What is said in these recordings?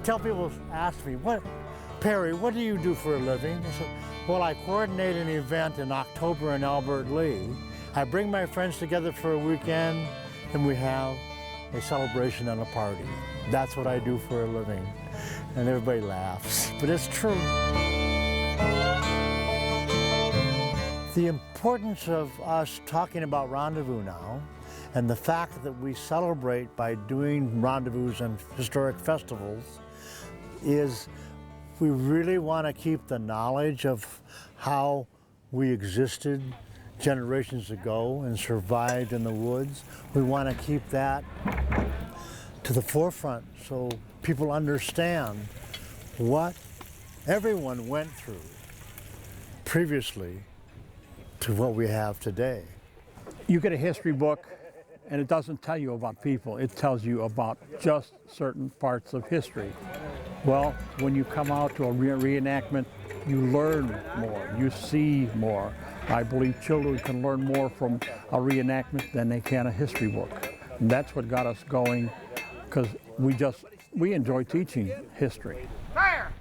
tell people, ask me, Perry, what do you do for a living? I said, well, I coordinate an event in October in Albert Lea. I bring my friends together for a weekend, and we have a celebration and a party. That's what I do for a living. And everybody laughs, but it's true. The importance of us talking about Rendezvous now, and the fact that we celebrate by doing rendezvous and historic festivals, is we really want to keep the knowledge of how we existed generations ago and survived in the woods. We want to keep that to the forefront so people understand what everyone went through previously to what we have today. You get a history book and it doesn't tell you about people, it tells you about just certain parts of history. Well, when you come out to a reenactment, you learn more, you see more. I believe children can learn more from a reenactment than they can a history book. And that's what got us going, because we enjoy teaching history. Fire!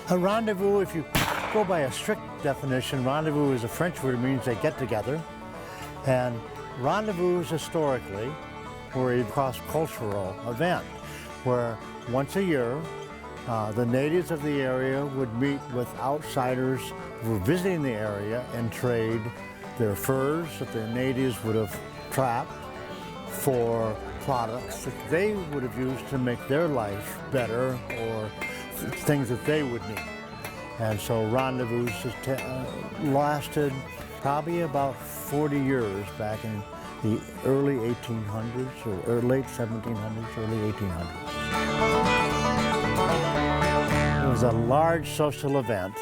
A rendezvous, if you go by a strict definition, rendezvous is a French word, it means they get together. And rendezvous historically were a cross-cultural event where once a year the natives of the area would meet with outsiders who were visiting the area and trade their furs that the natives would have trapped for products that they would have used to make their life better or things that they would need. And so rendezvous lasted probably about 40 years back in the early 1800s or late 1700s, early 1800s. It was a large social event.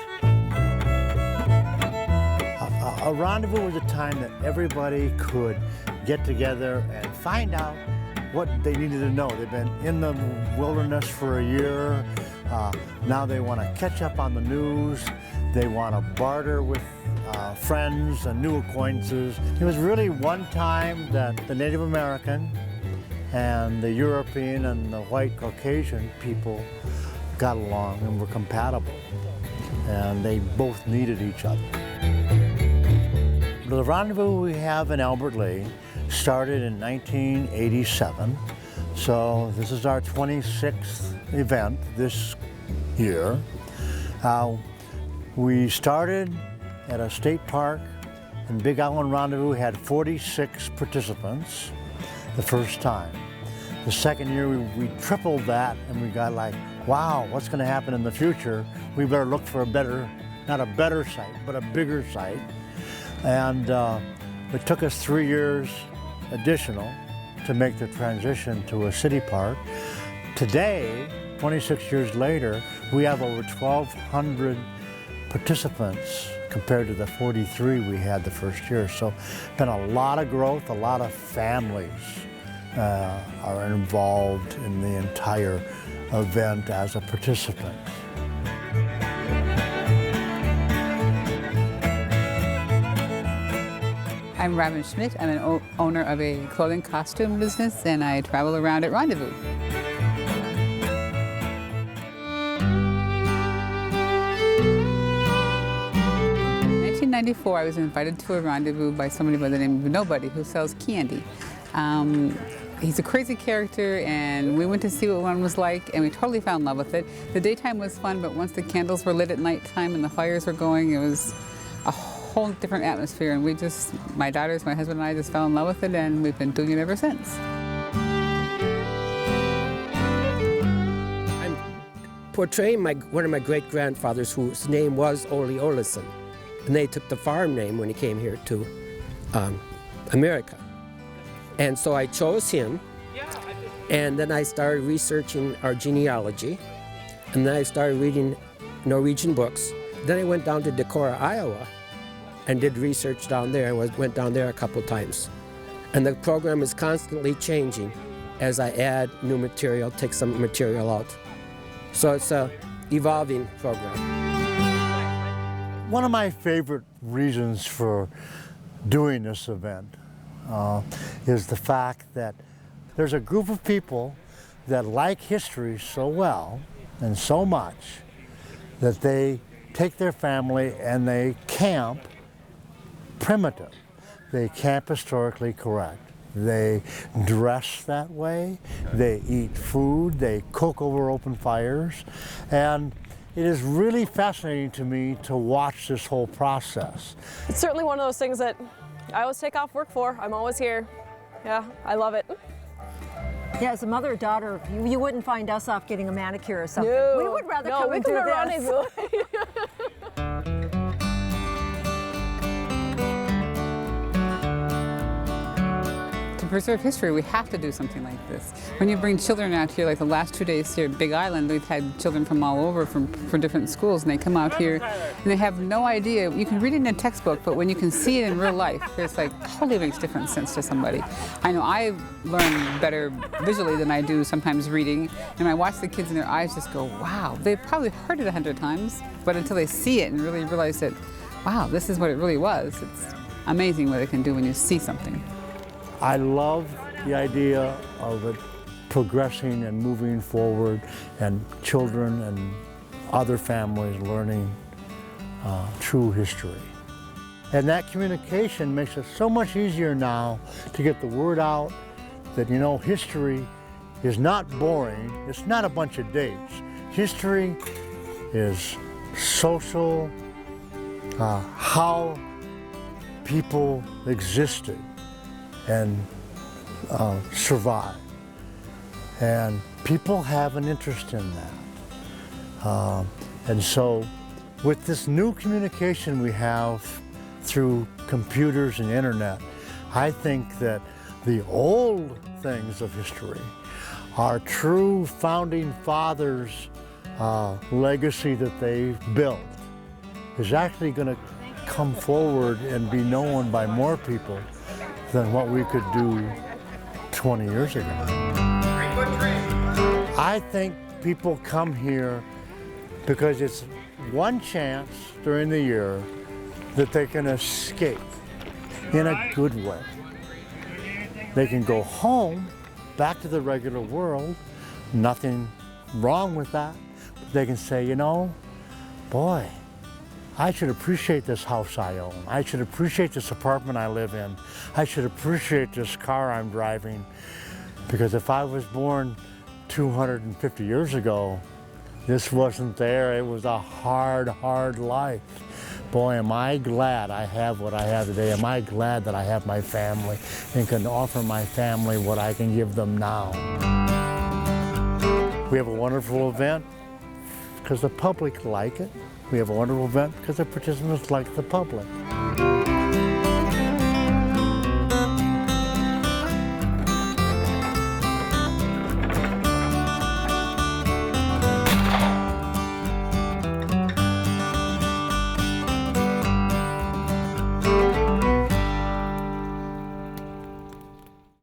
A rendezvous was a time that everybody could get together and find out what they needed to know. They've been in the wilderness for a year. Now they want to catch up on the news. They want to barter with friends and new acquaintances. It was really one time that the Native American and the European and the white Caucasian people got along and were compatible. And they both needed each other. The rendezvous we have in Albert Lea started in 1987. So this is our 26th event this year. We started at a state park in Big Island Rendezvous. We had 46 participants the first time. The second year we tripled that and we got like, wow, what's going to happen in the future? We better look for a better, not a better site, but a bigger site. And it took us 3 years additional to make the transition to a city park. Today, 26 years later, we have over 1,200 participants compared to the 43 we had the first year. So been a lot of growth, a lot of families are involved in the entire event as a participant. I'm Robin Schmidt. I'm an owner of a clothing costume business, and I travel around at Rendezvous. In 1994, I was invited to a rendezvous by somebody by the name of Nobody, who sells candy. He's a crazy character, and we went to see what one was like, and we totally fell in love with it. The daytime was fun, but once the candles were lit at nighttime and the fires were going, it was a whole different atmosphere, and my daughters, my husband and I just fell in love with it, and we've been doing it ever since. I'm portraying one of my great-grandfathers whose name was Ole Olesen, and they took the farm name when he came here to America. And so I chose him, and then I started researching our genealogy, and then I started reading Norwegian books. Then I went down to Decorah, Iowa, and did research down there. I went down there a couple times. And the program is constantly changing as I add new material, take some material out. So it's a evolving program. One of my favorite reasons for doing this event is the fact that there's a group of people that like history so well and so much that they take their family and they camp primitive. They camp historically correct. They dress that way, they eat food, they cook over open fires, and it is really fascinating to me to watch this whole process. It's certainly one of those things that I always take off work for. I'm always here. Yeah, I love it. Yeah, as a mother or daughter, you wouldn't find us off getting a manicure or something. No, We would rather no, come we and come do to this. Rendezvous. To preserve history, we have to do something like this. When you bring children out here, like the last 2 days here at Big Island, we've had children from all over from different schools, and they come out here and they have no idea. You can read it in a textbook, but when you can see it in real life, it's like totally makes different sense to somebody. I know I learn better visually than I do sometimes reading, and I watch the kids and their eyes just go, wow. They've probably heard it 100 times, but until they see it and really realize that, wow, this is what it really was, it's amazing what it can do when you see something. I love the idea of it progressing and moving forward, and children and other families learning true history. And that communication makes it so much easier now to get the word out that, you know, history is not boring. It's not a bunch of dates. History is social, how people existed and survive. And people have an interest in that. And so with this new communication we have through computers and internet, I think that the old things of history, our true founding fathers' legacy that they built, is actually going to come forward and be known by more people than what we could do 20 years ago. I think people come here because it's one chance during the year that they can escape in a good way. They can go home, back to the regular world, nothing wrong with that. But they can say, you know, boy, I should appreciate this house I own. I should appreciate this apartment I live in. I should appreciate this car I'm driving. Because if I was born 250 years ago, this wasn't there. It was a hard, hard life. Boy, am I glad I have what I have today. Am I glad that I have my family and can offer my family what I can give them now. We have a wonderful event because the public like it. We have a wonderful event because the participants like the public.